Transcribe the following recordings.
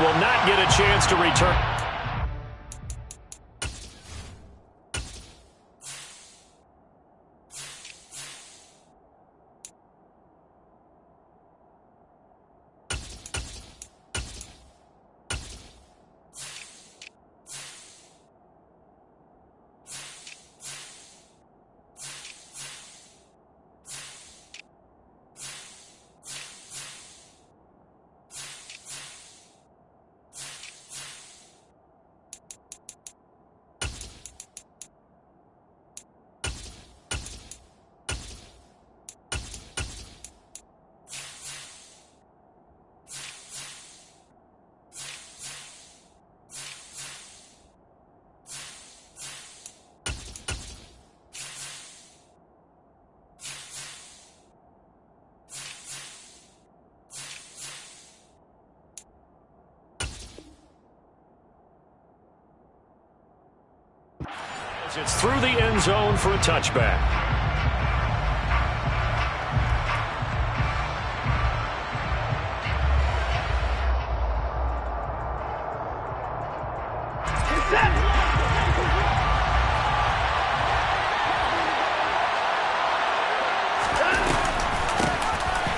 and will not get a chance to return. It's through the end zone for a touchback.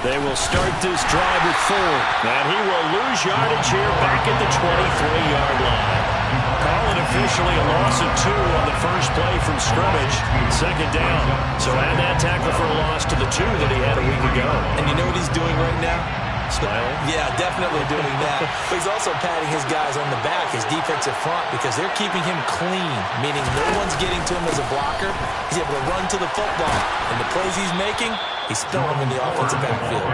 They will start this drive with 4, and he will lose yardage here back at the 23-yard line. Call it officially a loss of 2 on the first play from scrimmage. Second down. So add that tackle for a loss to the 2 that he had a week ago. And you know what he's doing right now? Smiling? Yeah, definitely doing that. But he's also patting his guys on the back, his defensive front, because they're keeping him clean, meaning no one's getting to him as a blocker. He's able to run to the football. And the plays he's making, he's throwing them in the offensive backfield.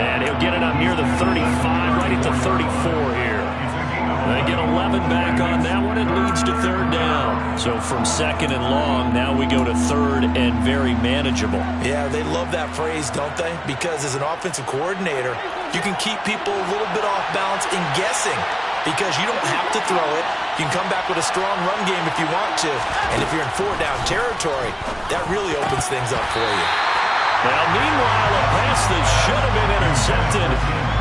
And he'll get it up near the 35, right at the 34 here. They get 11 back on that one. It leads to third down. So from second and long, now we go to third and very manageable. Yeah, they love that phrase, don't they? Because as an offensive coordinator, you can keep people a little bit off balance and guessing because you don't have to throw it. You can come back with a strong run game if you want to. And if you're in 4-down territory, that really opens things up for you. Now, meanwhile, a pass that should have been intercepted,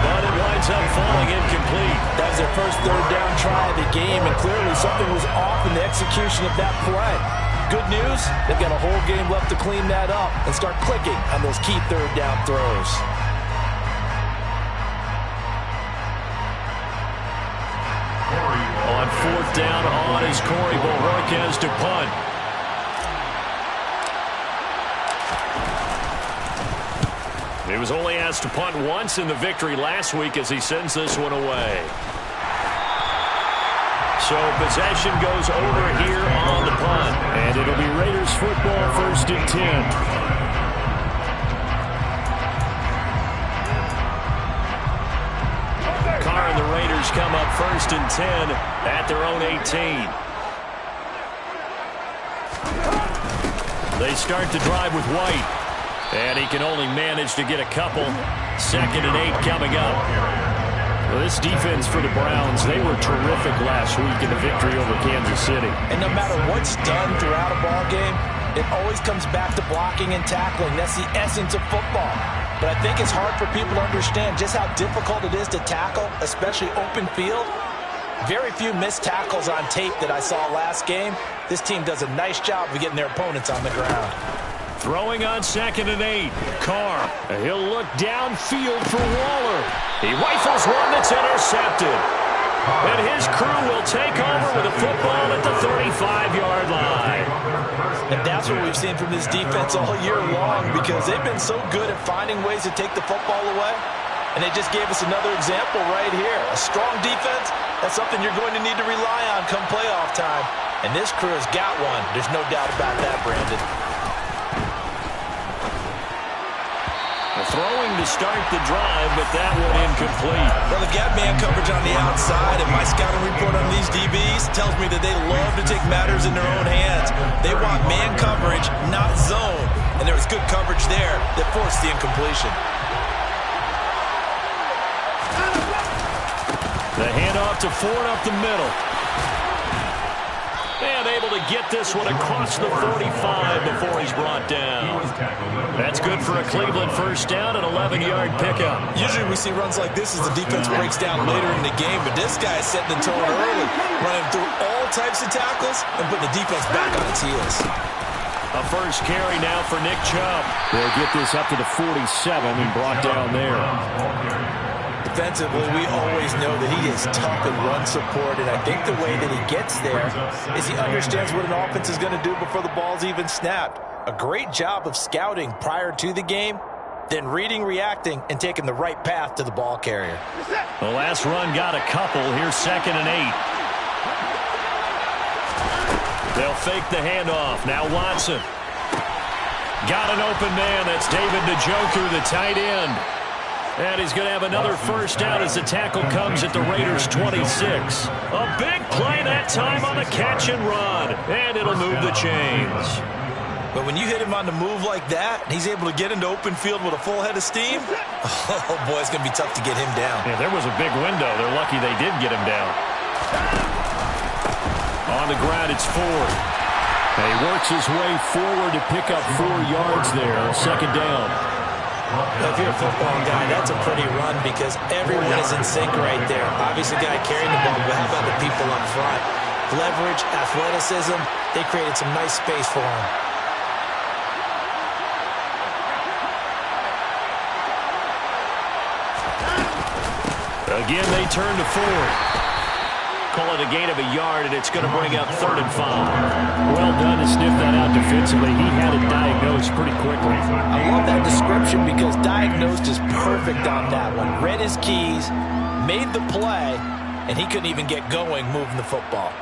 but it winds up falling incomplete. That was their first third-down try of the game, and clearly something was off in the execution of that play. Good news, they've got a whole game left to clean that up and start clicking on those key third-down throws. On fourth down on is Corey Bojorquez to punt. He was only asked to punt once in the victory last week as he sends this one away. So possession goes over here on the punt. And it'll be Raiders football, 1st and 10. Carr and the Raiders come up 1st and 10 at their own 18. They start to drive with White. And he can only manage to get a couple. 2nd and 8 coming up. Well, this defense for the Browns, they were terrific last week in the victory over Kansas City. And no matter what's done throughout a ball game, it always comes back to blocking and tackling. That's the essence of football. But I think it's hard for people to understand just how difficult it is to tackle, especially open field. Very few missed tackles on tape that I saw last game. This team does a nice job of getting their opponents on the ground. Throwing on 2nd and 8. Carr. He'll look downfield for Waller. He rifles one that's intercepted. And his crew will take over with a football at the 35-yard line. And that's what we've seen from this defense all year long because they've been so good at finding ways to take the football away. And they just gave us another example right here. A strong defense, that's something you're going to need to rely on come playoff time. And this crew has got one. There's no doubt about that, Brandon. Throwing to start the drive, but that one incomplete. Well, they've got man coverage on the outside, and my scouting report on these DBs tells me that they love to take matters in their own hands. They want man coverage, not zone. And there was good coverage there that forced the incompletion. The handoff to Ford up the middle. And able to get this one across the 45 before he's brought down. That's good for a Cleveland first down, an 11-yard pickup. Usually we see runs like this as the defense breaks down later in the game, but this guy is setting the tone early, running through all types of tackles and putting the defense back on its heels. A first carry now for Nick Chubb. They'll get this up to the 47 and brought down there. Defensively, we always know that he is tough in run support, and I think the way that he gets there is he understands what an offense is going to do before the ball's even snapped. A great job of scouting prior to the game, then reading, reacting, and taking the right path to the ball carrier. The last run got a couple. Here's 2nd and 8. They'll fake the handoff. Now Watson. Got an open man. That's David Njoku, the tight end. And he's going to have another first down as the tackle comes at the Raiders' 26. A big play that time on the catch and run. And it'll move the chains. But when you hit him on the move like that, he's able to get into open field with a full head of steam, oh, boy, it's going to be tough to get him down. Yeah, there was a big window. They're lucky they did get him down. On the ground, it's Ford. And he works his way forward to pick up 4 yards there. 2nd down. If you're a football guy, that's a pretty run because everyone is in sync right there. Obviously, the guy carrying the ball, but how about the people up front? Leverage, athleticism, they created some nice space for him. Again, they turn to Ford. Call it a gain of a yard, and it's going to bring up 3rd and 5. Well done to sniff that out defensively. He had it diagnosed pretty quickly. I love that description because diagnosed is perfect on that one. Read his keys, made the play, and he couldn't even get going moving the football.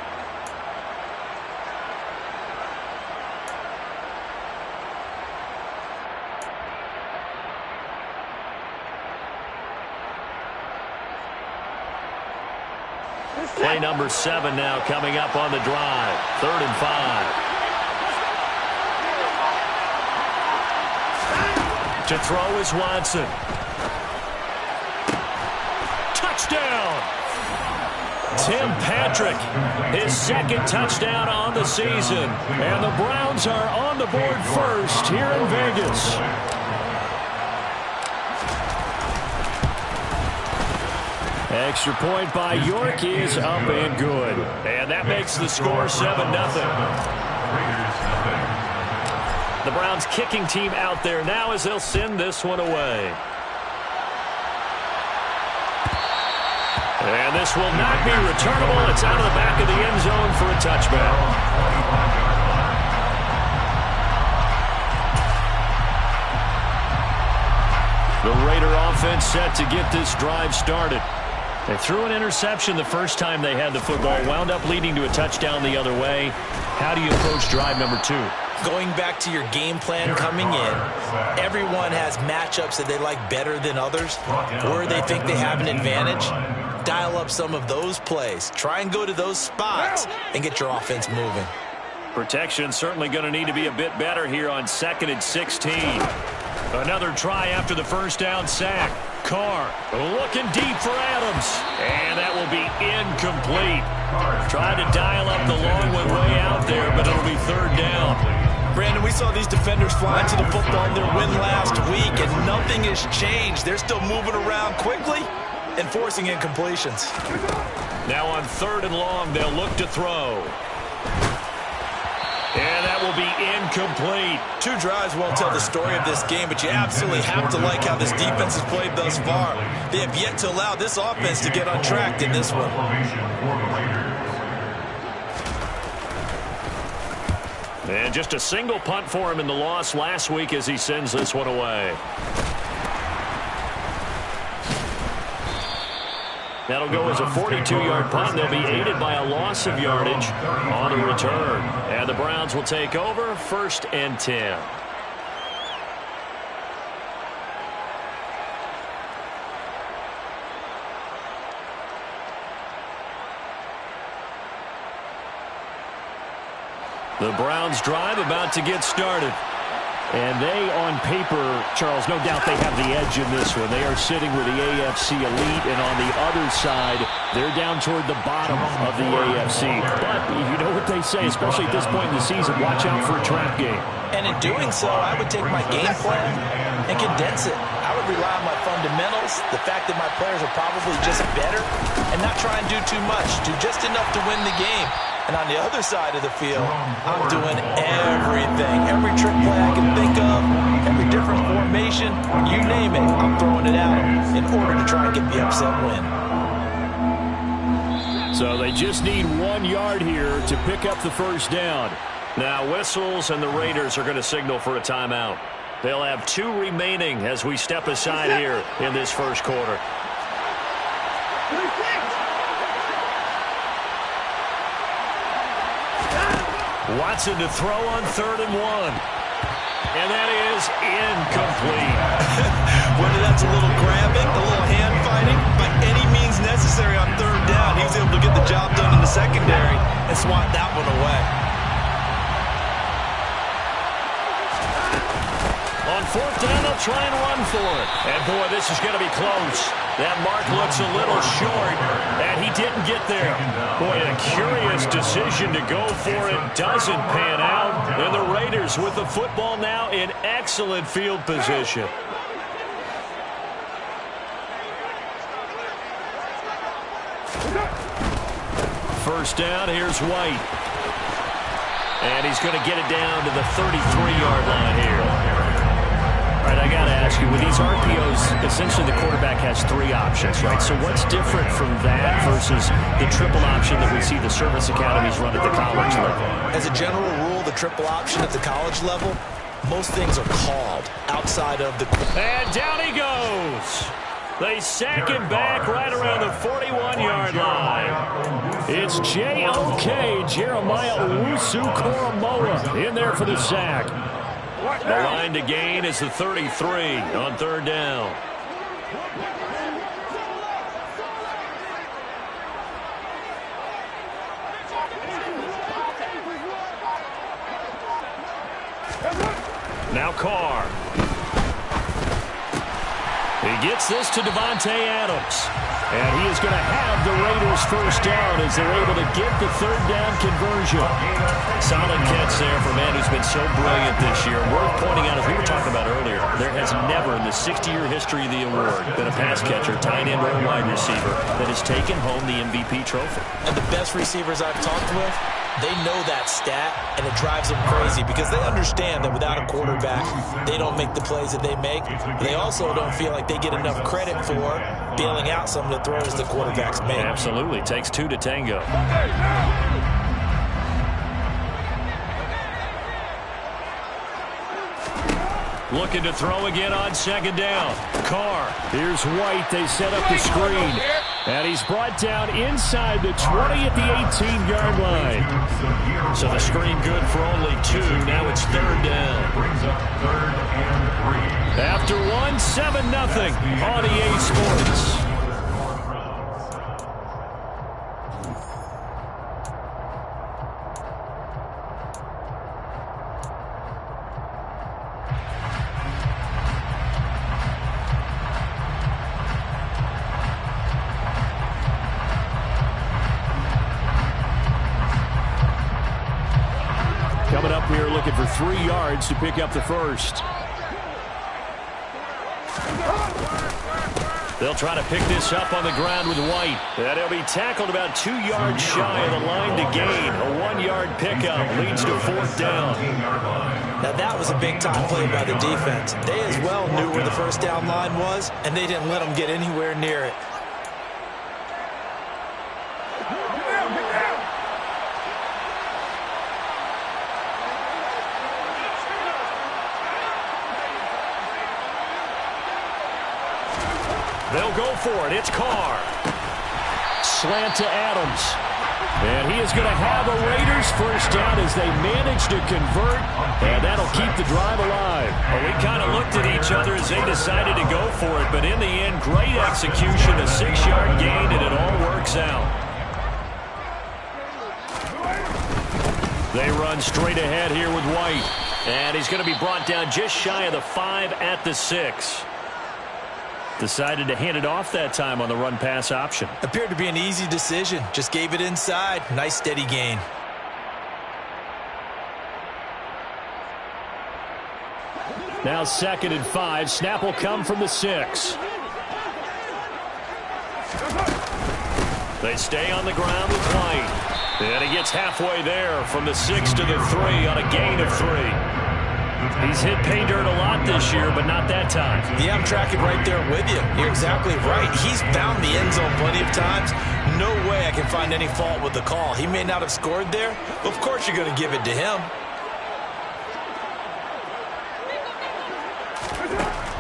Play number 7 now coming up on the drive. 3rd and 5. To throw is Watson. Touchdown! Tim Patrick, his 2nd touchdown on the season. And the Browns are on the board first here in Vegas. Extra point by York is up and good. And that makes the score 7-0. The Browns kicking team out there now as they'll send this one away. And this will not be returnable. It's out of the back of the end zone for a touchback. The Raider offense set to get this drive started. They threw an interception the first time they had the football, wound up leading to a touchdown the other way. How do you approach drive number 2? Going back to your game plan coming in, everyone has matchups that they like better than others, where they think they have an advantage. Dial up some of those plays. Try and go to those spots and get your offense moving. Protection certainly going to need to be a bit better here on 2nd and 16. Another try after the first down sack. Carr looking deep for Adams. And that will be incomplete. Tried to dial up the long one way out there, but it'll be 3rd down. Brandon, we saw these defenders fly to the football in their win last week, and nothing has changed. They're still moving around quickly and forcing incompletions. Now on 3rd and long, they'll look to throw. And that will be incomplete. 2 drives won't tell the story of this game, but you absolutely have to like how this defense has played thus far. They have yet to allow this offense to get untracked in this one. And just a single punt for him in the loss last week as he sends this one away. That'll go as a 42-yard punt. They'll be aided by a loss of yardage on the return. And the Browns will take over 1st and 10. The Browns drive about to get started. And they, on paper, Charles, no doubt they have the edge in this one. They are sitting with the AFC elite, and on the other side, they're down toward the bottom of the AFC. But you know what they say, especially at this point in the season, watch out for a trap game. And in doing so, I would take my game plan and condense it. I would rely on my fundamentals, the fact that my players are probably just better, and not try and do too much, do just enough to win the game. And on the other side of the field, I'm doing everything. Every trick play I can think of, every different formation, you name it, I'm throwing it at them in order to try and get the upset win. So they just need 1 yard here to pick up the first down. Now whistles, and the Raiders are going to signal for a timeout. They'll have 2 remaining as we step aside here in this first quarter. Watson to throw on 3rd and 1. And that is incomplete. Whether that's a little grabbing, a little hand fighting, by any means necessary on 3rd down, he was able to get the job done in the secondary and swat that one away. On 4th down, they'll try and run for it. And boy, this is going to be close. That mark looks a little short, and he didn't get there. Boy, a curious decision to go for it. Doesn't pan out. And the Raiders with the football now in excellent field position. First down, here's White. And he's going to get it down to the 33-yard line here. All right, I got to ask you, with these RPOs, essentially the quarterback has 3 options, right? So what's different from that versus the triple option that we see the service academies run at the college level? As a general rule, the triple option at the college level, most things are called outside of the... And down he goes. They sack him back right around the 41-yard line. It's J.O.K. Jeremiah Owusu-Koramoah in there for the sack. The line to gain is the 33 on 3rd down. Now Carr. He gets this to Davante Adams. And he is going to have the Raiders first down as they're able to get the 3rd down conversion. Solid catch there for a man who's been so brilliant this year. Worth pointing out, as we were talking about earlier, there has never in the 60-year history of the award been a pass catcher, tight end, or a wide receiver that has taken home the MVP trophy. And the best receivers I've talked with, they know that stat, and it drives them crazy because they understand that without a quarterback, they don't make the plays that they make. They also don't feel like they get enough credit for bailing out some of the throws the quarterbacks make. Absolutely. Takes 2 to tango. Looking to throw again on 2nd down. Carr. Here's White. They set up the screen. And he's brought down inside the 20 at the 18-yard line. So the screen good for only 2. Now it's 3rd down. After 1, 7-0 on EA Sports. Coming up here looking for 3 yards to pick up the first. They'll try to pick this up on the ground with White. And he'll be tackled about 2 yards shy of the line to gain. A 1-yard pickup leads to 4th down. Now that was a big-time play by the defense. They as well knew where the first down line was, and they didn't let them get anywhere near it. They'll go for it. It's Carr. Slant to Adams. And he is going to have a Raiders first down as they manage to convert. And that'll keep the drive alive. Well, we kind of looked at each other as they decided to go for it. But in the end, great execution, a 6-yard gain, and it all works out. They run straight ahead here with White. And he's going to be brought down just shy of the 5 at the 6. Decided to hand it off that time on the run-pass option. Appeared to be an easy decision. Just gave it inside. Nice steady gain. Now 2nd and 5. Snap will come from the 6. They stay on the ground with White. And he gets halfway there from the 6 to the 3 on a gain of 3. He's hit pay dirt a lot this year, but not that time. Yeah, I'm tracking right there with you. You're exactly right. He's found the end zone plenty of times. No way I can find any fault with the call. He may not have scored there, but of course you're going to give it to him.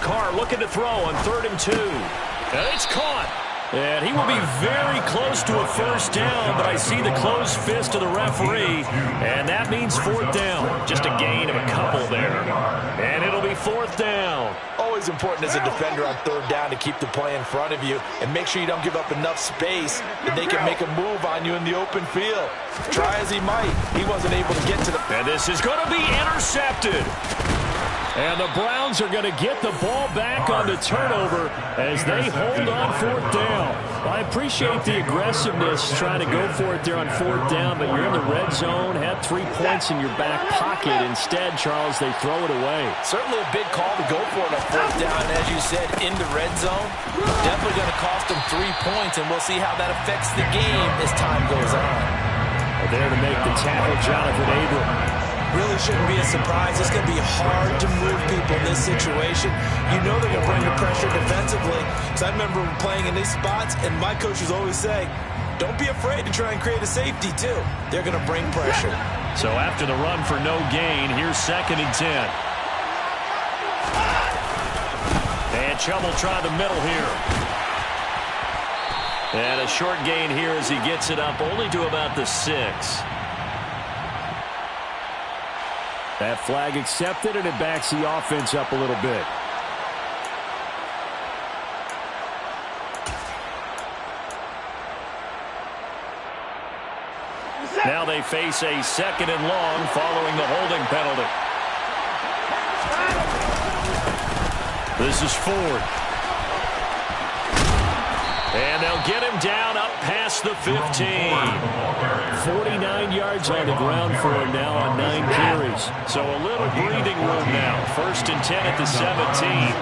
Carr looking to throw on 3rd and 2. And it's caught. And he will be very close to a first down, but I see the closed fist of the referee, and that means 4th down. Just a gain of a couple there. And it'll be 4th down. Always important as a defender on 3rd down to keep the play in front of you and make sure you don't give up enough space that they can make a move on you in the open field. Try as he might, he wasn't able to get to the... And this is going to be intercepted. And the Browns are going to get the ball back on the turnover as they hold on 4th down. I appreciate the aggressiveness trying to go for it there on 4th down, but you're in the red zone, had 3 points in your back pocket. Instead, Charles, they throw it away. Certainly a big call to go for it on 4th down, and as you said, in the red zone. Definitely going to cost them 3 points, and we'll see how that affects the game as time goes on. There to make the tackle, Jonathan Abram. Really shouldn't be a surprise. It's going to be hard to move people in this situation. You know they're going to bring the pressure defensively. Because I remember playing in these spots, and my coaches always say, don't be afraid to try and create a safety, too. They're going to bring pressure. So after the run for no gain, here's 2nd and 10. And Chubb will try the middle here. And a short gain here as he gets it up only to about the 6. That flag accepted, and it backs the offense up a little bit. Now they face a 2nd and long following the holding penalty. This is Ford. And they'll get him down up past the 15. 49 yards on the ground for him now on 9 carries. So a little breathing room now. 1st and 10 at the 17.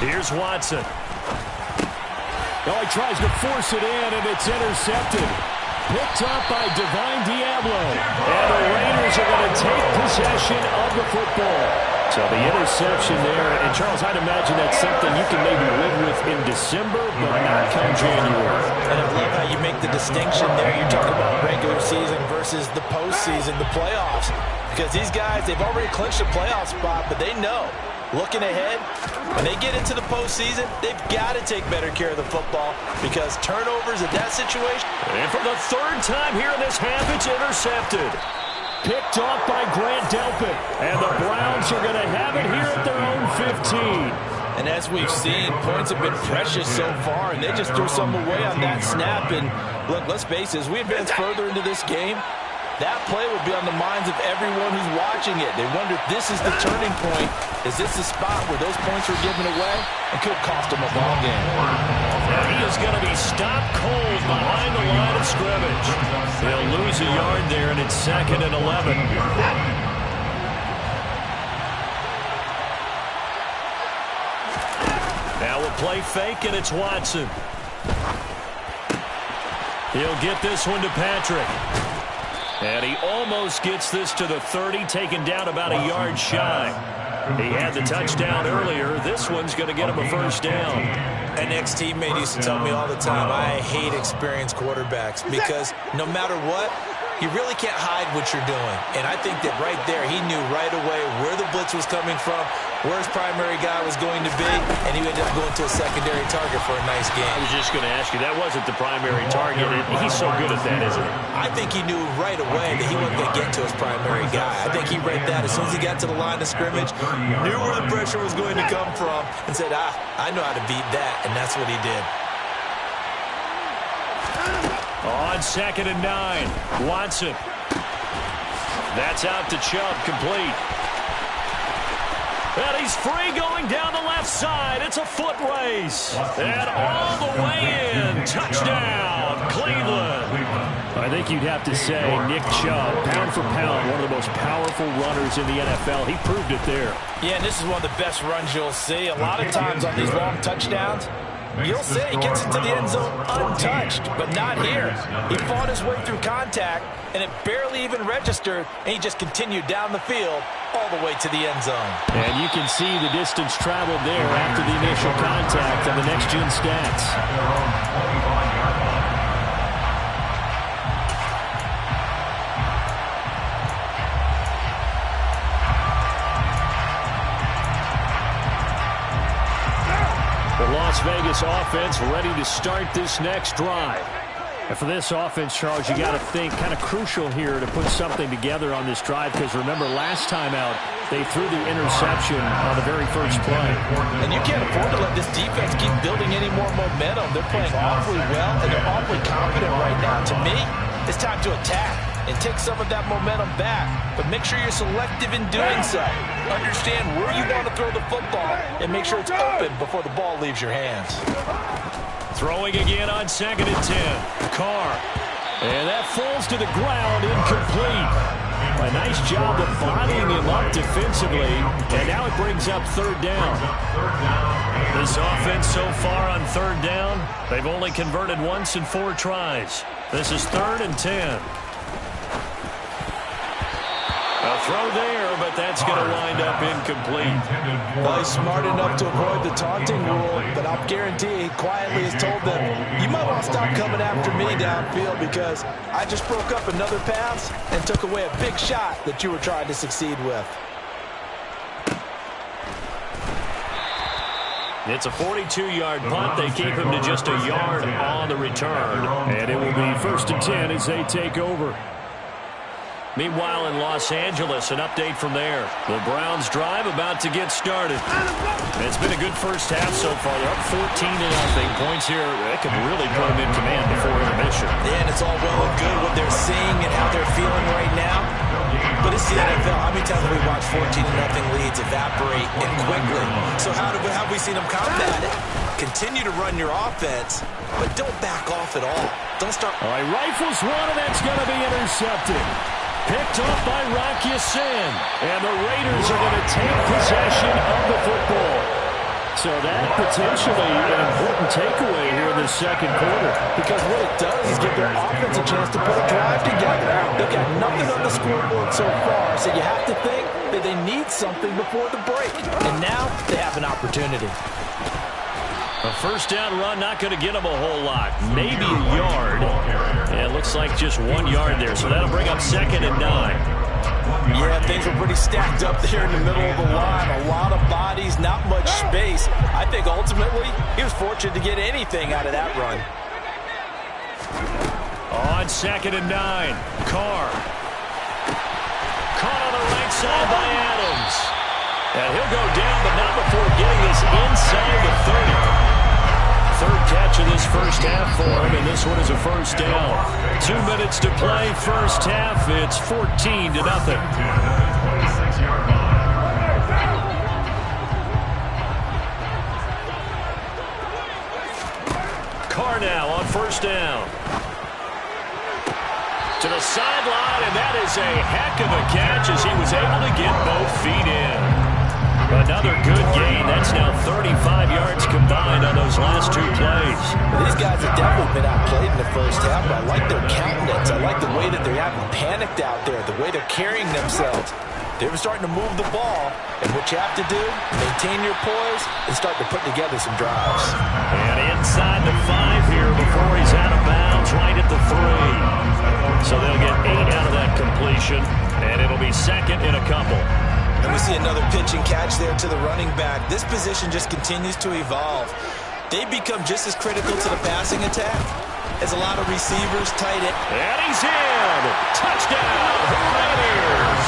Here's Watson. Oh, he tries to force it in, and it's intercepted. Picked up by Divine Diablo. And the Raiders are going to take possession of the football. So the interception there. And, Charles, I'd imagine that's something you can maybe live with in December, but not come January. And I love how you make the distinction there. You're talking about regular season versus the postseason, the playoffs. Because these guys, they've already clinched a playoff spot, but they know. Looking ahead, when they get into the postseason, they've got to take better care of the football because turnovers in that situation. And for the 3rd time here in this half, it's intercepted. Picked off by Grant Delpit. And the Browns are going to have it here at their own 15. And as we've seen, points have been precious so far, and they just threw some away on that snap. And look, let's face it, as we advance further into this game, that play will be on the minds of everyone who's watching it. They wonder if this is the turning point. Is this the spot where those points were given away? It could cost them a ball game. Now he is going to be stopped cold behind the line of scrimmage. They'll lose a yard there, and it's 2nd and 11. Now we'll play fake, and it's Watson. He'll get this one to Patrick. And he almost gets this to the 30, taken down about a yard shy. He had the touchdown earlier. This one's going to get him a first down. An ex-teammate used to tell me all the time, I hate experienced quarterbacks because no matter what, you really can't hide what you're doing. And I think that right there, he knew right away where the blitz was coming from, where his primary guy was going to be, and he ended up going to a secondary target for a nice game. I was just going to ask you, that wasn't the primary target. He's so good at that, isn't he? I think he knew right away that he wasn't going to get to his primary guy. I think he read that as soon as he got to the line of scrimmage, knew where the pressure was going to come from, and said, I know how to beat that, and that's what he did. On 2nd and 9, Watson. That's out to Chubb, complete. And he's free going down the left side. It's a foot race. And all the way in. Touchdown, Cleveland. I think you'd have to say Nick Chubb, pound for pound, one of the most powerful runners in the NFL. He proved it there. Yeah, and this is one of the best runs you'll see. A lot of times on these long touchdowns, you'll see he gets into the end zone untouched, but not here. He fought his way through contact, and it barely even registered, and he just continued down the field all the way to the end zone. And you can see the distance traveled there after the initial contact on the next-gen stats. Las Vegas offense ready to start this next drive. And for this offense, Charles, you got to think kind of crucial here to put something together on this drive, because remember last time out they threw the interception on the very first play. And you can't afford to let this defense keep building any more momentum. They're playing awfully well, and they're awfully confident right now. To me, it's time to attack and take some of that momentum back, but make sure you're selective in doing so. Understand where you want to throw the football and make sure it's open before the ball leaves your hands. Throwing again on 2nd and 10. Carr. And that falls to the ground, incomplete. A nice job of bodying him up defensively, and now it brings up 3rd down. This offense so far on 3rd down, they've only converted once in 4 tries. This is 3rd and 10. A throw there, but that's going to wind up incomplete. Well, he's smart enough to avoid the taunting rule, but I'll guarantee he quietly has told them, you might want to stop coming after me downfield because I just broke up another pass and took away a big shot that you were trying to succeed with. It's a 42-yard punt. They keep him to just a yard on the return. And it will be 1st and 10 as they take over. Meanwhile, in Los Angeles, an update from there. The Browns drive about to get started. It's been a good first half so far. They're up 14-0. Points here, that could really put them in command before intermission. Yeah, and it's all well and good what they're seeing and how they're feeling right now. But it's the NFL. How many times have we watched 14-0 leads evaporate and quickly? So how have we seen them combat it? Continue to run your offense, but don't back off at all. Don't start. All right, rifles one, and that's going to be intercepted. Picked off by Rock Ya-Sin. And the Raiders are going to take possession of the football. So that potentially an important takeaway here in the second quarter. Because what it does is give their offense a chance to put a drive together. They've got nothing on the scoreboard so far, so you have to think that they need something before the break. And now they have an opportunity. A first down run, not going to get them a whole lot. Maybe a yard. And it looks like just 1 yard there. So that'll bring up 2nd and 9. Yeah, things were pretty stacked up there in the middle of the line. A lot of bodies, not much space. I think ultimately he was fortunate to get anything out of that run. On 2nd and 9, Carr. Caught on the right side by Adams. And he'll go down, but not before getting this inside the 30. Third catch of this first half for him, and this one is a first down. 2 minutes to play, first half. It's 14-0. Carr now on first down. To the sideline, and that is a heck of a catch as he was able to get both feet in. Another good gain. That's now 35 yards combined on those last 2 plays. These guys have definitely been outplayed in the first half, but I like their countenance. I like the way that they haven't panicked out there, the way they're carrying themselves. They were starting to move the ball, and what you have to do, maintain your poise and start to put together some drives. And inside the 5 here before he's out of bounds, right at the 3. So they'll get 8 second in a couple. And we see another pitch and catch there to the running back. This position just continues to evolve. They become just as critical to the passing attack as a lot of receivers, tight end. And he's in. Touchdown, Raiders.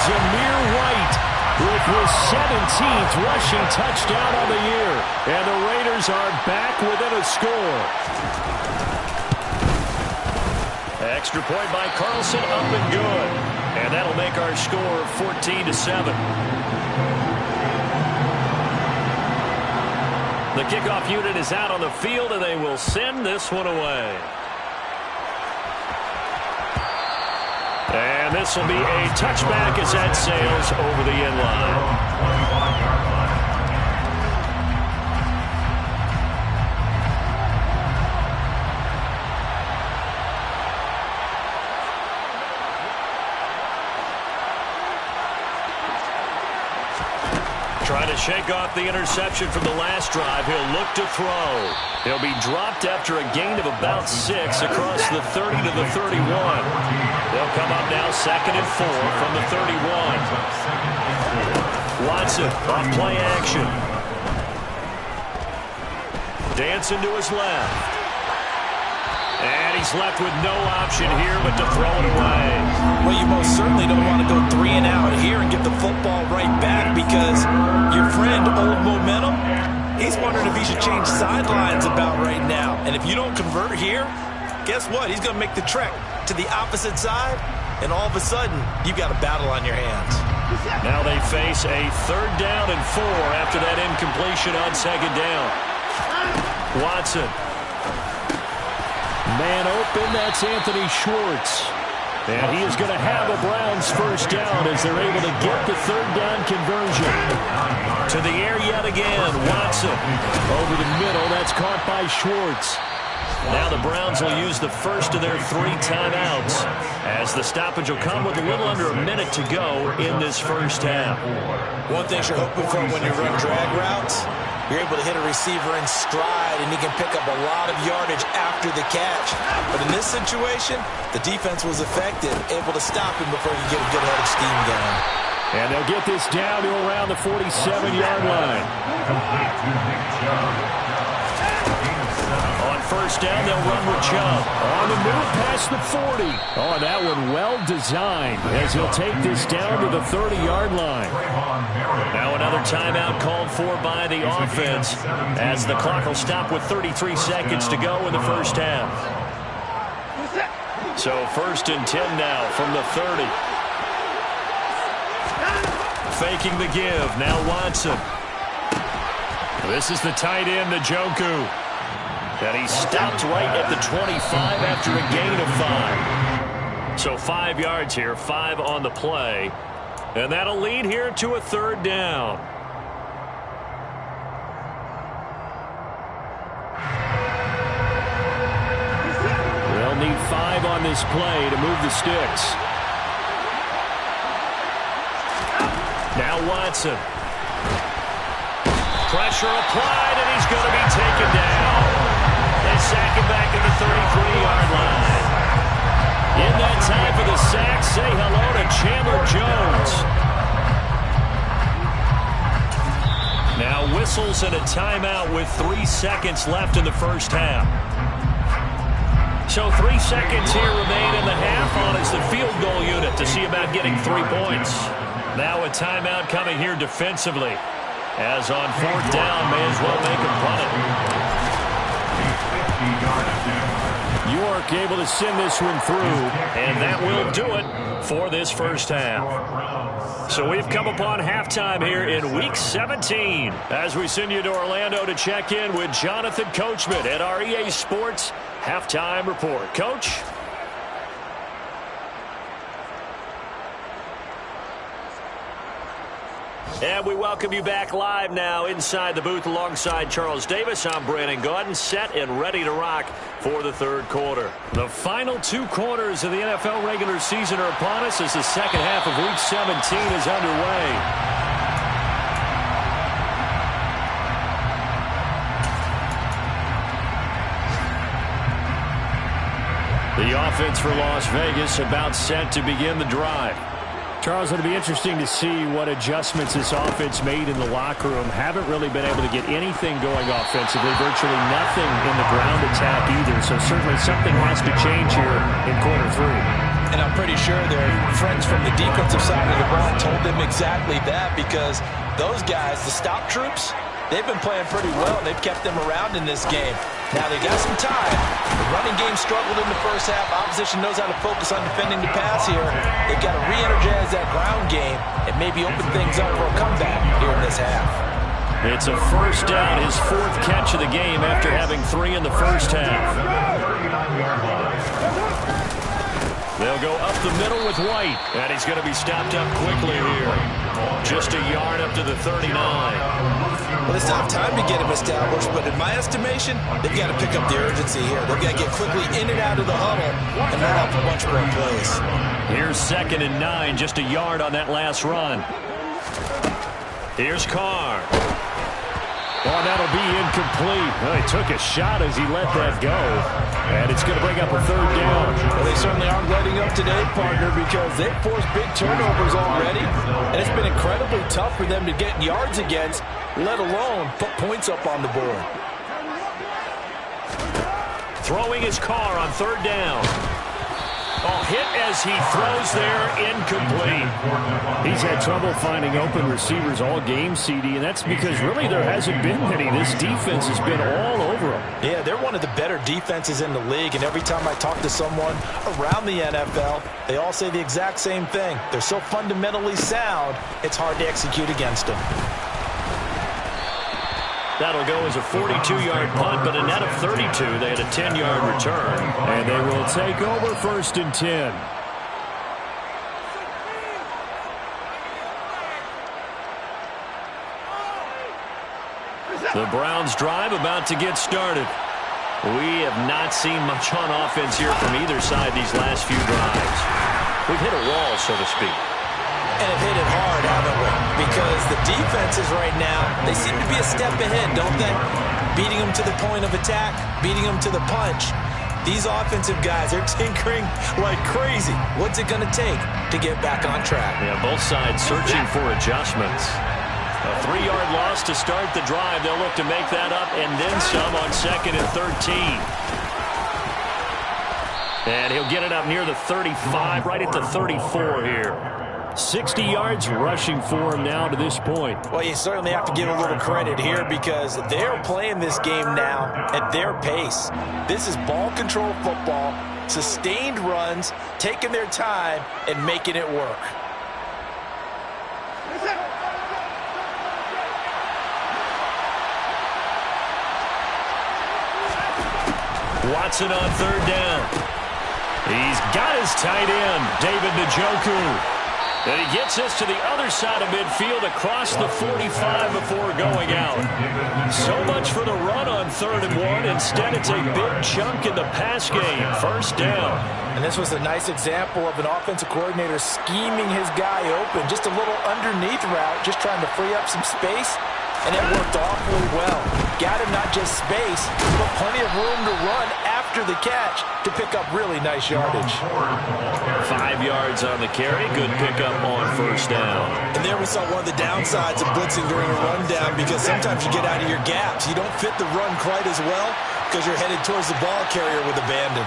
Zamir White with his 17th rushing touchdown of the year. And the Raiders are back within a score. Extra point by Carlson, up and good. And that'll make our score 14-7. The kickoff unit is out on the field, and they will send this one away. And this will be a touchback as that sails over the end line. Trying to shake off the interception from the last drive. He'll look to throw. He'll be dropped after a gain of about 6 across the 30 to the 31. They'll come up now 2nd and 4 from the 31. Watson off play action. Dancing to his left. And he's left with no option here but to throw it away. Well, you most certainly don't want to go 3 and out here and get the football right back, because your friend, Old Momentum, he's wondering if he should change sidelines about right now. And if you don't convert here, guess what? He's going to make the trek to the opposite side, and all of a sudden, you've got a battle on your hands. Now they face a 3rd down and 4 after that incompletion on 2nd down. Watson. Man open, that's Anthony Schwartz. And he is going to have a Browns 1st down as they're able to get the 3rd down conversion. To the air yet again, Watson. Over the middle, that's caught by Schwartz. Now the Browns will use the first of their 3 timeouts, as the stoppage will come with a little under a minute to go in this 1st half. One thing you're hoping for when you run drag routes, you're able to hit a receiver in stride, and he can pick up a lot of yardage after the catch. But in this situation, the defense was effective, able to stop him before he could get a good head of steam going. And they'll get this down to around the 47-yard line. On 1st down, they'll run with Chubb. On the move past the 40. Oh, that one well designed, as he'll take this down to the 30-yard line. Now another timeout called for by the offense, as the clock will stop with 33 seconds to go in the 1st half. So 1st and 10 now from the 30. Faking the give. Now Watson. This is the tight end, Njoku. And he stopped right at the 25 after a gain of 5. So 5 yards here, 5 on the play. And that'll lead here to a 3rd down. They'll need 5 on this play to move the sticks. Now Watson. Pressure applied, and he's going to be taken down. They sack him back at the 33-yard line. In that time for the sack, say hello to Chandler Jones. Now whistles and a timeout with 3 seconds left in the 1st half. So 3 seconds here remain in the half on as the field goal unit to see about getting 3 points. Now a timeout coming here defensively, as on 4th down, may as well make him punt it. York able to send this one through, and that will do it for this 1st half. So we've come upon halftime here in Week 17, as we send you to Orlando to check in with Jonathan Coachman at our EA Sports Halftime Report. Coach? And we welcome you back live now inside the booth alongside Charles Davis. I'm Brandon Gaudin, set and ready to rock for the 3rd quarter. The final 2 quarters of the NFL regular season are upon us as the 2nd half of Week 17 is underway. The offense for Las Vegas about set to begin the drive. Charles, it'll be interesting to see what adjustments this offense made in the locker room. Haven't really been able to get anything going offensively, virtually nothing in the ground attack either. So certainly something has to change here in quarter three. And I'm pretty sure their friends from the defensive side of the ball told them exactly that, because those guys, the stop troops, they've been playing pretty well. They've kept them around in this game. Now, they got some time. The running game struggled in the first half. Opposition knows how to focus on defending the pass here. They've got to re-energize that ground game and maybe open things up for a comeback here in this half. It's a first down, his fourth catch of the game after having 3 in the first half. They'll go up the middle with White, and he's going to be stopped up quickly here. Just a yard up to the 39. Well, they still have time to get him established, but in my estimation, they've got to pick up the urgency here. They've got to get quickly in and out of the huddle and run off a bunch more plays. Here's 2nd and 9, just a yard on that last run. Here's Carr. Oh, that'll be incomplete. Well, he took a shot as he let that go. And it's going to bring up a 3rd down. Well, they certainly aren't letting up today, partner, because they've forced big turnovers already. And it's been incredibly tough for them to get yards against, let alone put points up on the board. Throwing his Carr on 3rd down. Oh, hit as he throws there, incomplete. He's had trouble finding open receivers all game, CD, and that's because really there hasn't been many. This defense has been all over them. Yeah, they're one of the better defenses in the league, and every time I talk to someone around the NFL, they all say the exact same thing. They're so fundamentally sound, it's hard to execute against them. That'll go as a 42-yard punt, but a net of 32. They had a 10-yard return. And they will take over 1st and 10. The Browns drive about to get started. We have not seen much on offense here from either side these last few drives. We've hit a wall, so to speak. And have hit it hard, haven't we? Because the defenses right now, they seem to be a step ahead, don't they? Beating them to the point of attack, beating them to the punch. These offensive guys, they're tinkering like crazy. What's it going to take to get back on track? Yeah, both sides searching for adjustments. A 3-yard loss to start the drive. They'll look to make that up and then some on 2nd and 13. And he'll get it up near the 35, right at the 34 here. 60 yards rushing for him now to this point. Well, you certainly have to give a little credit here because they're playing this game now at their pace. This is ball control football, sustained runs, taking their time and making it work. Watson on 3rd down. He's got his tight end, David Njoku. And he gets us to the other side of midfield across the 45 before going out. So much for the run on 3rd and 1. Instead, it's a big chunk in the pass game. 1st down. And this was a nice example of an offensive coordinator scheming his guy open. Just a little underneath route, just trying to free up some space. And it worked awfully well. Got him not just space, but plenty of room to run after the catch to pick up really nice yardage. 5 yards on the carry. Good pickup on 1st down. And there we saw one of the downsides of blitzing during a rundown because sometimes you get out of your gaps. You don't fit the run quite as well because you're headed towards the ball carrier with abandon.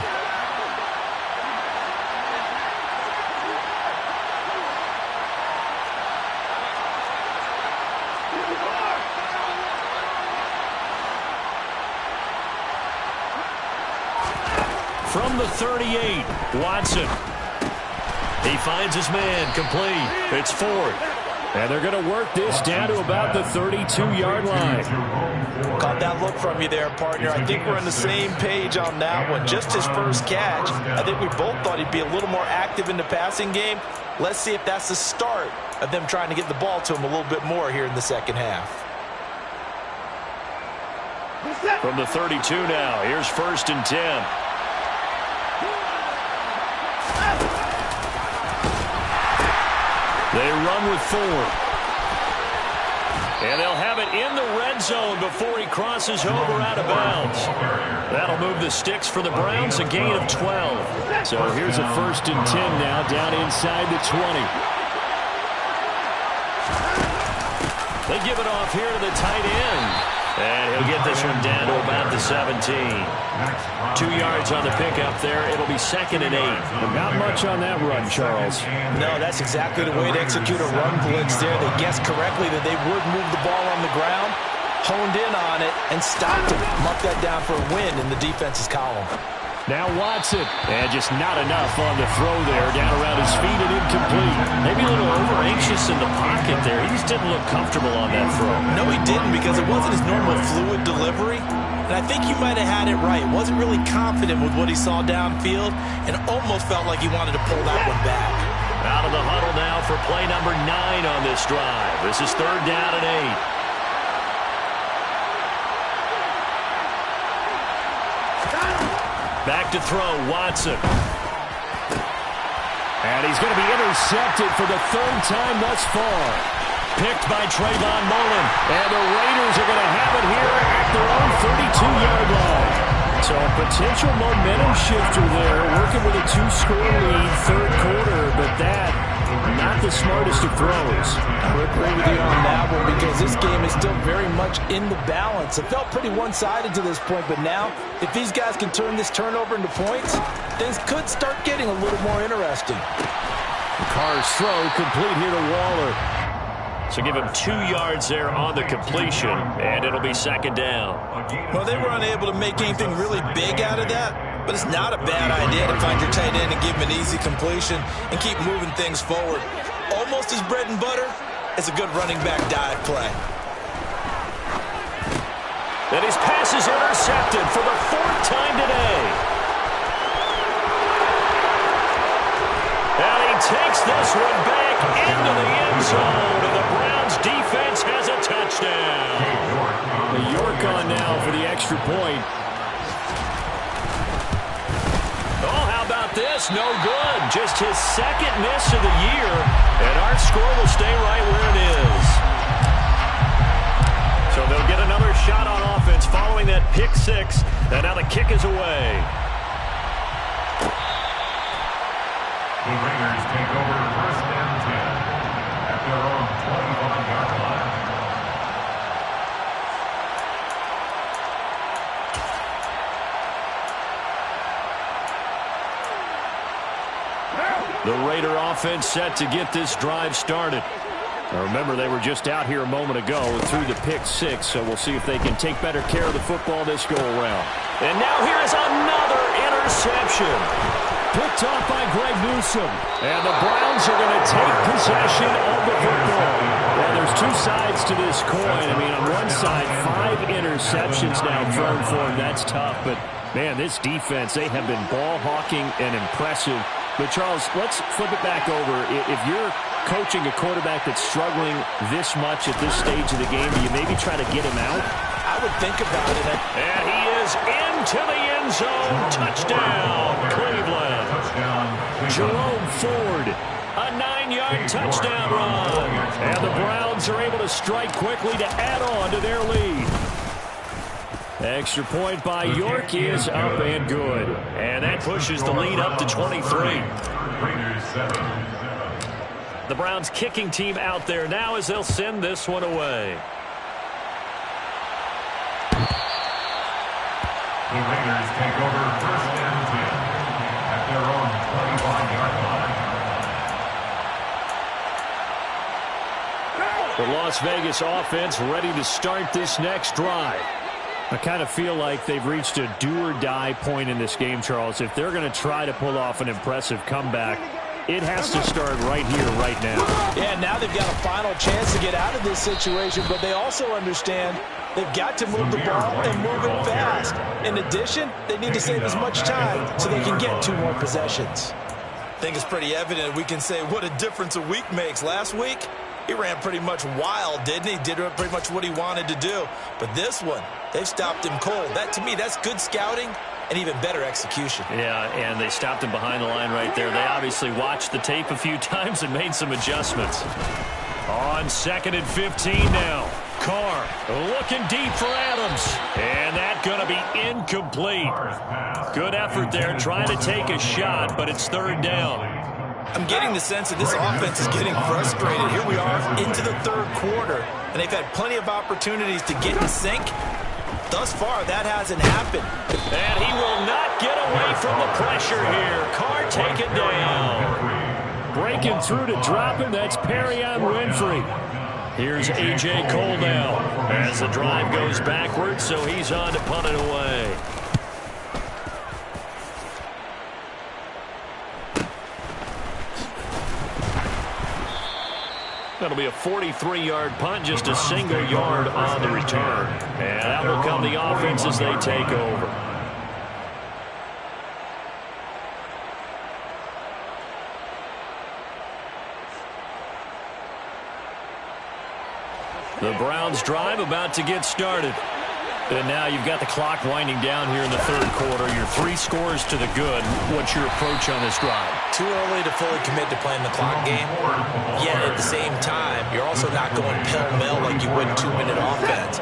From the 38, Watson. He finds his man, complete. It's 4th. And they're going to work this down to about the 32-yard line. Caught that look from you there, partner. I think we're on the same page on that one. Just his first catch. I think we both thought he'd be a little more active in the passing game. Let's see if that's the start of them trying to get the ball to him a little bit more here in the second half. From the 32 now, here's 1st and 10. They run with 4. And they'll have it in the red zone before he crosses over out of bounds. That'll move the sticks for the Browns, a gain of 12. So here's a 1st and 10 now down inside the 20. They give it off here to the tight end. And he'll get this one down to about the 17. 2 yards on the pickup there. It'll be 2nd and 8. Not much on that run, Charles. No, that's exactly the way to execute a run blitz there. They guessed correctly that they would move the ball on the ground, honed in on it, and stopped him. Mark that down for a win in the defense's column. Now Watson. And just not enough on the throw there. Down around his feet and incomplete. Maybe a little over-anxious in the pocket there. He just didn't look comfortable on that throw. No, he didn't, because it wasn't his normal fluid delivery. And I think you might have had it right. Wasn't really confident with what he saw downfield and almost felt like he wanted to pull that one back. Out of the huddle now for play number 9 on this drive. This is 3rd down and 8. Back to throw, Watson. And he's going to be intercepted for the 3rd time thus far. Picked by Trayvon Mullen. And the Raiders are going to have it here at their own 32-yard line. So a potential momentum shifter there, working with a 2-score lead, 3rd quarter, but that, not the smartest of throws. I would agree with you on that one, because this game is still very much in the balance. It felt pretty one-sided to this point, but now, if these guys can turn this turnover into points, things could start getting a little more interesting. Carr's throw complete here to Waller. So give him 2 yards there on the completion, and it'll be 2nd down. Well, they were unable to make anything really big out of that, but it's not a bad idea to find your tight end and give him an easy completion and keep moving things forward. Almost as bread and butter as a good running back dive play. And his pass is intercepted for the 4th time today. And he takes this one back into the end zone, and the Browns defense has a touchdown. The York on now for the extra point. Oh, how about this? No good. Just his 2nd miss of the year, and our score will stay right where it is. So they'll get another shot on offense following that pick 6, and now the kick is away. The Raiders take over 1st and 10 at their own 25-yard line. The Raider offense set to get this drive started. Now remember, they were just out here a moment ago through the pick 6, so we'll see if they can take better care of the football this go-around. And now here is another interception. Picked off by Greg Newsome. And the Browns are going to take possession of the football. Well, there's 2 sides to this coin. I mean, on one side, 5 interceptions now thrown for him. That's tough. But, man, this defense, they have been ball hawking and impressive. But, Charles, let's flip it back over. If you're coaching a quarterback that's struggling this much at this stage of the game, do you maybe try to get him out? I would think about it. And he is into the end zone. Touchdown, Cleveland. Jerome Ford. A 9-yard touchdown run. And the Browns are able to strike quickly to add on to their lead. Extra point by York is up and good. And that pushes the lead up to 23. The Browns kicking team out there now as they'll send this one away. The Raiders take over 1st and 10 at their own 25-yard line. The Las Vegas offense ready to start this next drive. I kind of feel like they've reached a do-or-die point in this game, Charles. If they're going to try to pull off an impressive comeback, it has to start right here, right now. Yeah, now they've got a final chance to get out of this situation, but they also understand they've got to move the ball and move it fast. In addition, they need to save as much time so they can get 2 more possessions. I think it's pretty evident we can say what a difference a week makes. Last week, he ran pretty much wild, didn't he? Did pretty much what he wanted to do. But this one, they've stopped him cold. That, to me, that's good scouting and even better execution. Yeah, and they stopped him behind the line right there. They obviously watched the tape a few times and made some adjustments. On 2nd and 15 now. Carr looking deep for Adams. And that's going to be incomplete. Good effort there trying to take a shot, but it's 3rd down. I'm getting the sense that this offense is getting frustrated. Here we are into the third quarter, and they've had plenty of opportunities to get in sync. Thus far, that hasn't happened. And he will not get away from the pressure here. Carr taken down. Breaking through to drop him, that's Perrion Winfrey. Here's A.J. Cole now as the drive goes backwards, so he's on to punt it away. That'll be a 43-yard punt, just a single yard on the return. And that will come the offense as they take over. The Browns drive about to get started. And now you've got the clock winding down here in the third quarter. Your 3 scores to the good. What's your approach on this drive? Too early to fully commit to playing the clock game. Yet at the same time, you're also not going pell-mell like you would 2-minute offense.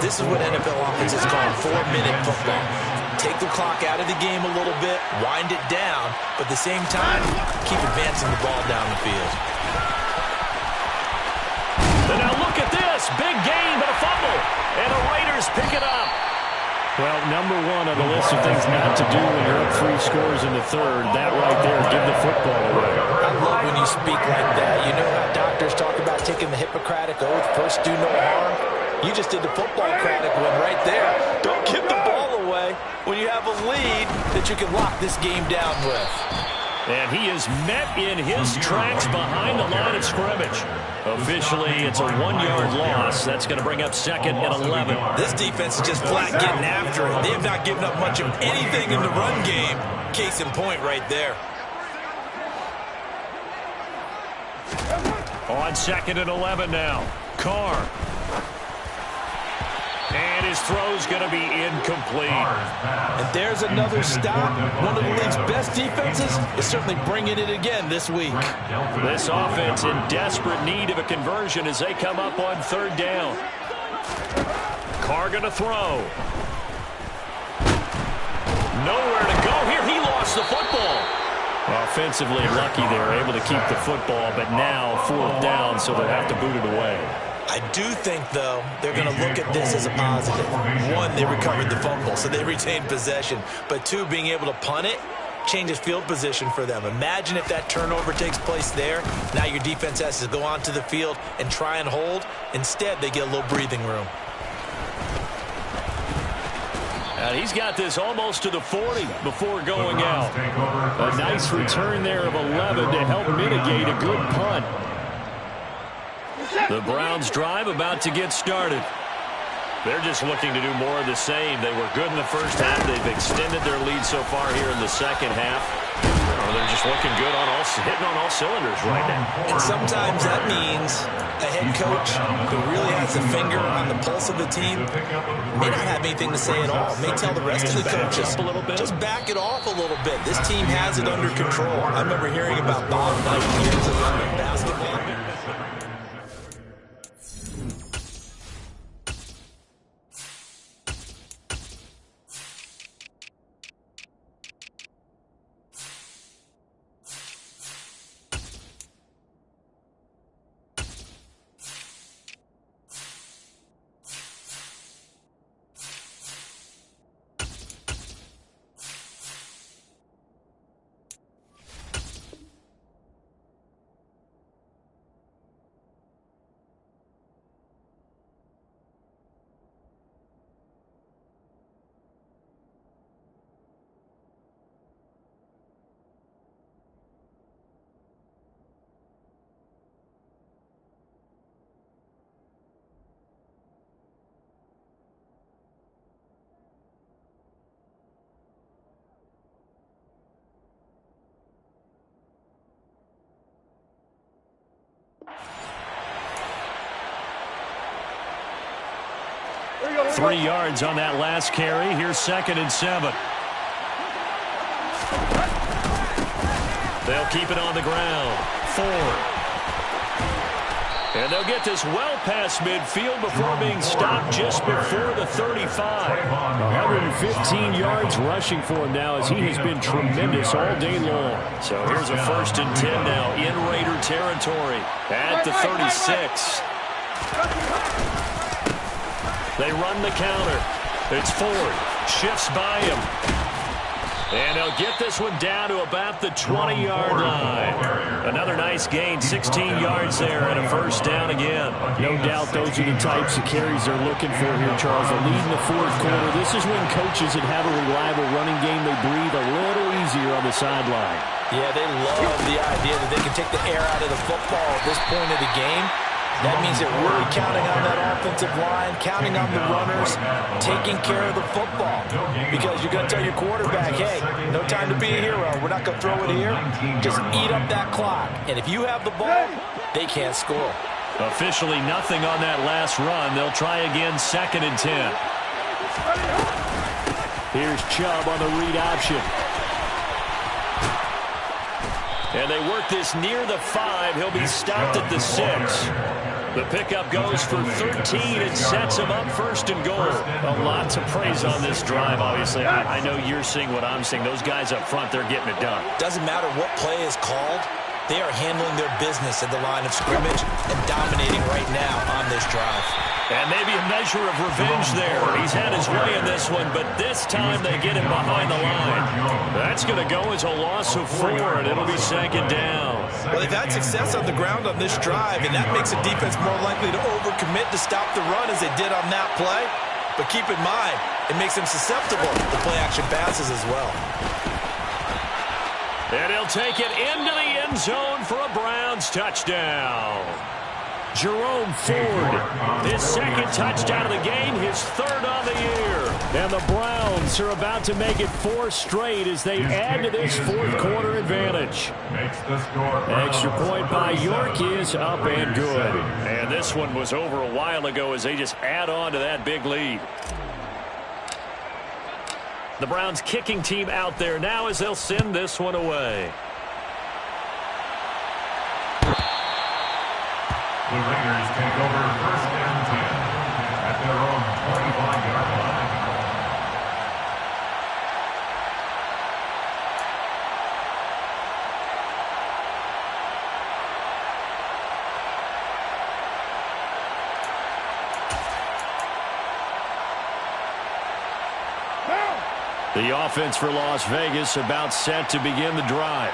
This is what NFL offenses call 4-minute football. Take the clock out of the game a little bit, wind it down, but at the same time, keep advancing the ball down the field. And now look at this. Big gain, but a fumble. And the Raiders pick it up. Well, number 1 on the list of things not to do when you're up 3 scores in the third, that right there, give the football away. I love when you speak like that. You know how doctors talk about taking the Hippocratic Oath, first do no harm? You just did the football-cratic one right there. Don't give the ball away when you have a lead that you can lock this game down with. And he is met in his tracks behind the line of scrimmage. Officially, it's a 1-yard loss. That's going to bring up second and 11. This defense is just flat getting after it. They have not given up much of anything in the run game. Case in point right there. On second and 11 now. Carr. And his throw's going to be incomplete. And there's another stop. One of the league's best defenses is certainly bringing it again this week. This offense in desperate need of a conversion as they come up on third down. Carr going to throw. Nowhere to go here. He lost the football. Offensively lucky they were able to keep the football, but now 4th down, so they'll have to boot it away. I do think, though, they're going to look at this as a positive. 1, they recovered the fumble, so they retained possession. But 2, being able to punt it changes field position for them. Imagine if that turnover takes place there. Now your defense has to go onto the field and try and hold. Instead, they get a little breathing room. And he's got this almost to the 40 before going out. A nice return there of 11 to help mitigate a good punt. The Browns drive about to get started. They're just looking to do more of the same. They were good in the first half. They've extended their lead so far here in the second half. They're just looking good on hitting on all cylinders right now. And sometimes that means a head coach who really has a finger on the pulse of the team may not have anything to say at all. May tell the rest of the coaches, just back it off a little bit. This team has it under control. I remember hearing about Bob Knight years ago in basketball. Three yards on that last carry. Here's second and 7. They'll keep it on the ground. 4. And they'll get this well past midfield before being stopped just before the 35. 115 yards rushing for him now as he has been tremendous all day long. So here's a 1st and 10 now in Raider territory at the 36. They run the counter. It's Ford. Shifts by him. And they'll get this one down to about the 20-yard line. Another nice gain, 16 yards there, and a 1st down again. No doubt those are the types of carries they're looking for here, Charles. A lead in the 4th quarter. This is when coaches that have a reliable running game, they breathe a little easier on the sideline. Yeah, they love the idea that they can take the air out of the football at this point of the game. That means they're really counting on that offensive line, counting on the runners, taking care of the football. Because you're going to tell your quarterback, hey, no time to be a hero. We're not going to throw it here. Just eat up that clock. And if you have the ball, they can't score. Officially nothing on that last run. They'll try again, 2nd and 10. Here's Chubb on the read option. And they work this near the 5. He'll be stopped at the 6. The pickup goes for 13 and sets him up 1st and goal. A lot to praise on this drive, obviously. I know you're seeing what I'm seeing. Those guys up front, they're getting it done. Doesn't matter what play is called. They are handling their business at the line of scrimmage and dominating right now on this drive. And maybe a measure of revenge there. He's had his way in this one, but this time they get him behind the line. That's going to go as a loss of 4, and it'll be 2nd down. Well, they've had success on the ground on this drive, and that makes a defense more likely to overcommit to stop the run as they did on that play. But keep in mind, it makes them susceptible to play-action passes as well. And he'll take it into the end zone for a Browns touchdown. Jerome Ford, his 2nd touchdown of the game, his 3rd on the year. And the Browns are about to make it 4 straight as they add to this 4th quarter advantage. Extra point by York is up and good. And this one was over a while ago as they just add on to that big lead. The Browns kicking team out there now as they'll send this one away. The Raiders take over 1st and 10 at their own 25-yard line. The offense for Las Vegas about set to begin the drive.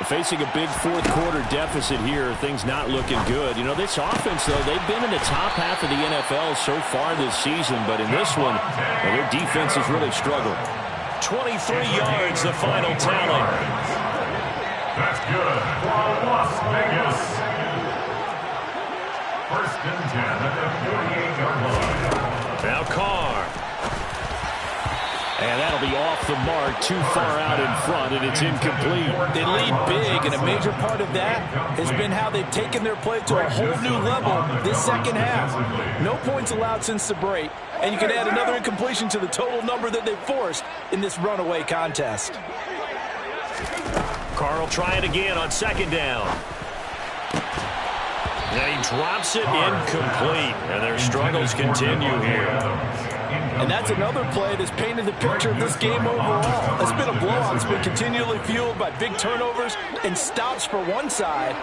Facing a big 4th quarter deficit here, things not looking good. You know, this offense, though, they've been in the top half of the NFL so far this season, but in this one, their defense has really struggled. 23 yards, the final tally. That's good for Las Vegas. 1st and 10 at the 48-yard line. Now Carr. And that'll be off the mark, too far out in front, and it's incomplete. They lead big, and a major part of that has been how they've taken their play to a whole new level this 2nd half. No points allowed since the break, and you can add another incompletion to the total number that they forced in this runaway contest. Carl trying again on 2nd down. And he drops it incomplete, and their struggles continue here. And that's another play that's painted the picture of this game overall. It's been a blowout. It's been continually fueled by big turnovers and stops for one side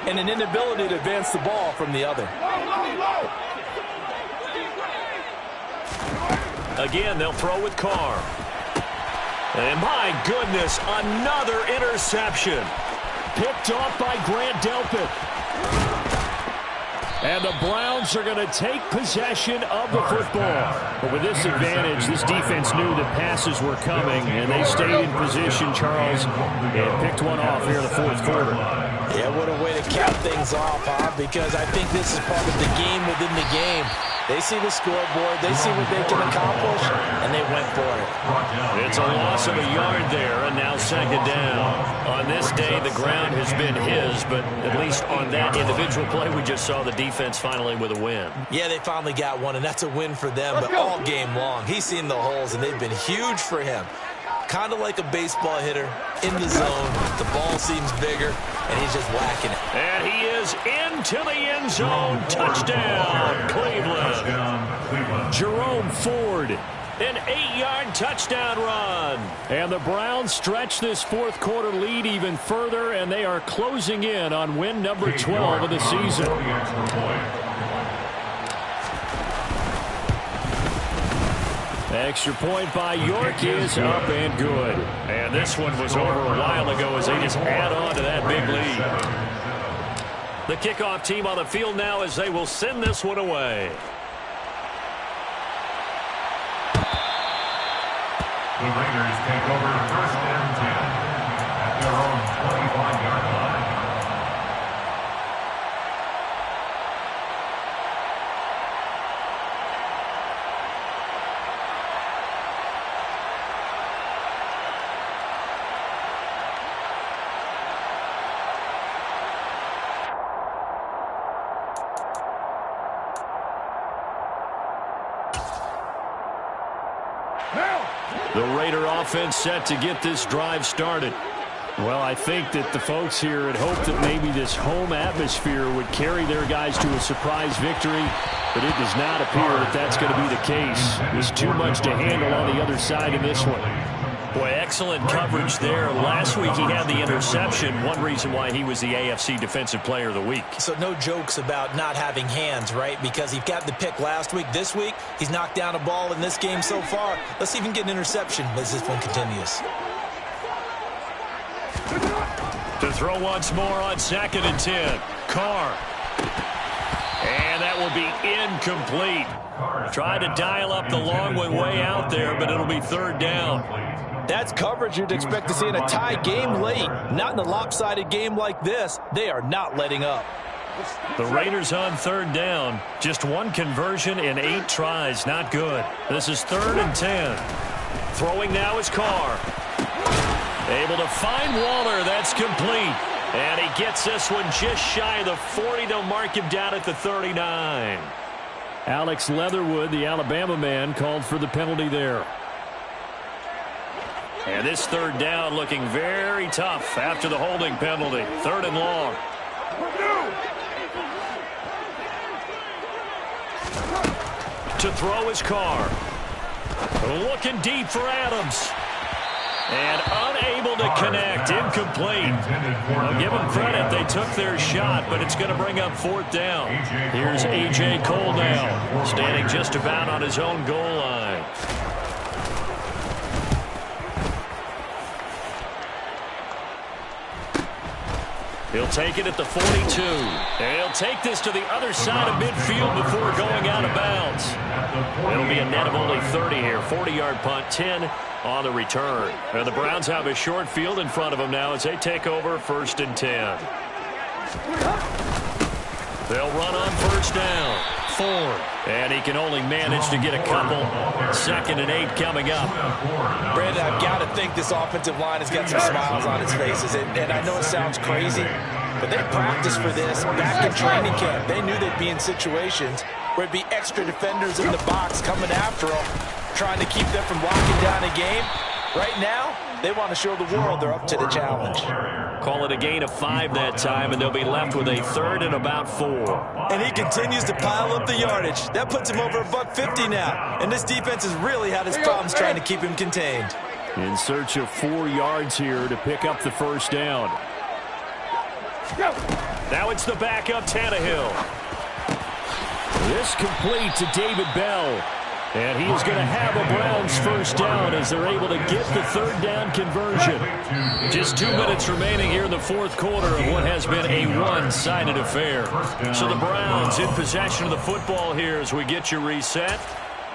and an inability to advance the ball from the other. Again, they'll throw with Carr. And my goodness, another interception. Picked off by Grant Delpit. And the Browns are going to take possession of the football. But with this advantage, this defense knew that passes were coming, and they stayed in position, Charles, and picked one off here in the 4th quarter. Yeah, what a way to cap things off, huh? Because I think this is part of the game within the game. They see the scoreboard, they see what they can accomplish, and they went for it. It's a loss of a yard there, and now 2nd down. On this day, the ground has been his, but at least on that individual play, we just saw the defense finally with a win. Yeah, they finally got one, and that's a win for them, but all game long, he's seen the holes, and they've been huge for him. Kind of like a baseball hitter in the zone. The ball seems bigger, and he's just whacking it. And he is into the end zone. Touchdown, Cleveland. Jerome Ford. An 8-yard touchdown run. And the Browns stretch this fourth quarter lead even further, and they are closing in on win number 12 of the season. Extra point by York is up and good. And this one was over a while ago as they just add on to that big lead. The kickoff team on the field now as they will send this one away. The Raiders take over first and 10 at their own 25-yard line. The Raider offense set to get this drive started. Well, I think that the folks here had hoped that maybe this home atmosphere would carry their guys to a surprise victory, but it does not appear that that's going to be the case. There's too much to handle on the other side in this one. Boy, excellent coverage there. Last week he had the interception. One reason why he was the AFC Defensive Player of the Week. So no jokes about not having hands, right? Because he got the pick last week. This week, he's knocked down a ball in this game so far. Let's see if he can get an interception as this one continues. To throw once more on 2nd and 10. Carr. And that will be incomplete. Tried to dial up the long one way out there, but it'll be 3rd down. That's coverage you'd expect to see in a tie game late. Not in a lopsided game like this. They are not letting up. The Raiders on 3rd down. Just one conversion in 8 tries. Not good. This is 3rd and 10. Throwing now is Carr. Able to find Waller. That's complete. And he gets this one just shy of the 40. They'll mark him down at the 39. Alex Leatherwood, the Alabama man, called for the penalty there. And this 3rd down looking very tough after the holding penalty. 3rd and long. To throw his Carr. Looking deep for Adams. And unable to connect. Incomplete. I'll give them credit. They took their shot, but it's going to bring up 4th down. Here's A.J. Cole now, standing just about on his own goal line. He'll take it at the 42. And he'll take this to the other side of midfield before going out of bounds. It'll be a net of only 30 here. 40-yard punt, 10 on the return. And the Browns have a short field in front of them now as they take over 1st and 10. They'll run on 1st down. Ford. And he can only manage to get a couple. 2nd and 8 coming up. Brandon, I've got to think this offensive line has got some smiles on its faces. And I know it sounds crazy, but they practiced for this back in training camp. They knew they'd be in situations where it'd be extra defenders in the box coming after them, trying to keep them from locking down a game. Right now, they want to show the world they're up to the challenge. Call it a gain of 5 that time, and they'll be left with a 3rd and about 4. And he continues to pile up the yardage. That puts him over $150 now. And this defense has really had his problems trying to keep him contained. In search of 4 yards here to pick up the 1st down. Now it's the backup Tannehill. This complete to David Bell. And he is going to have a Browns 1st down as they're able to get the 3rd down conversion. Just 2 minutes remaining here in the 4th quarter of what has been a one-sided affair. So the Browns in possession of the football here as we get you reset.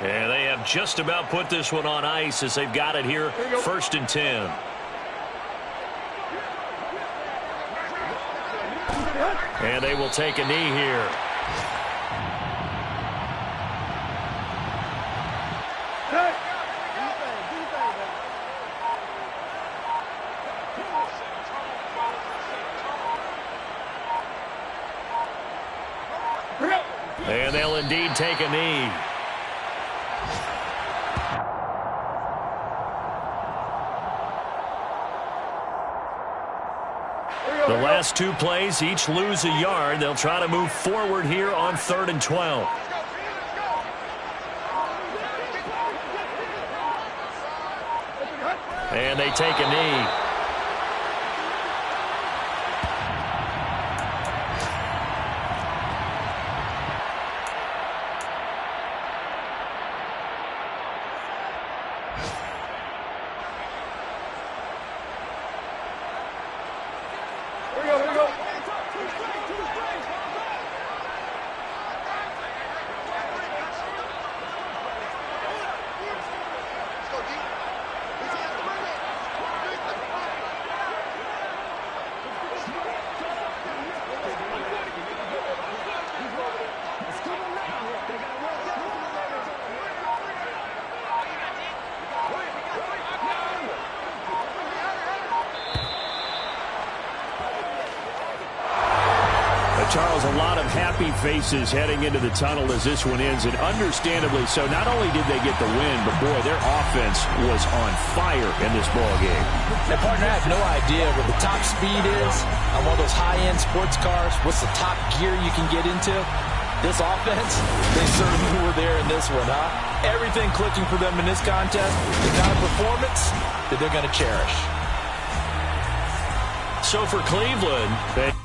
And they have just about put this one on ice as they've got it here 1st and 10. And they will take a knee here. And they'll indeed take a knee. The last two plays each lose a yard. They'll try to move forward here on 3rd and 12. And they take a knee. Charles, a lot of happy faces heading into the tunnel as this one ends, and understandably so. Not only did they get the win, but, boy, their offense was on fire in this ball game. Now, partner, I have no idea what the top speed is on one of those high-end sports cars. What's the top gear you can get into? This offense, they certainly were there in this one, huh? Everything clicking for them in this contest, the kind of performance that they're going to cherish. So for Cleveland, they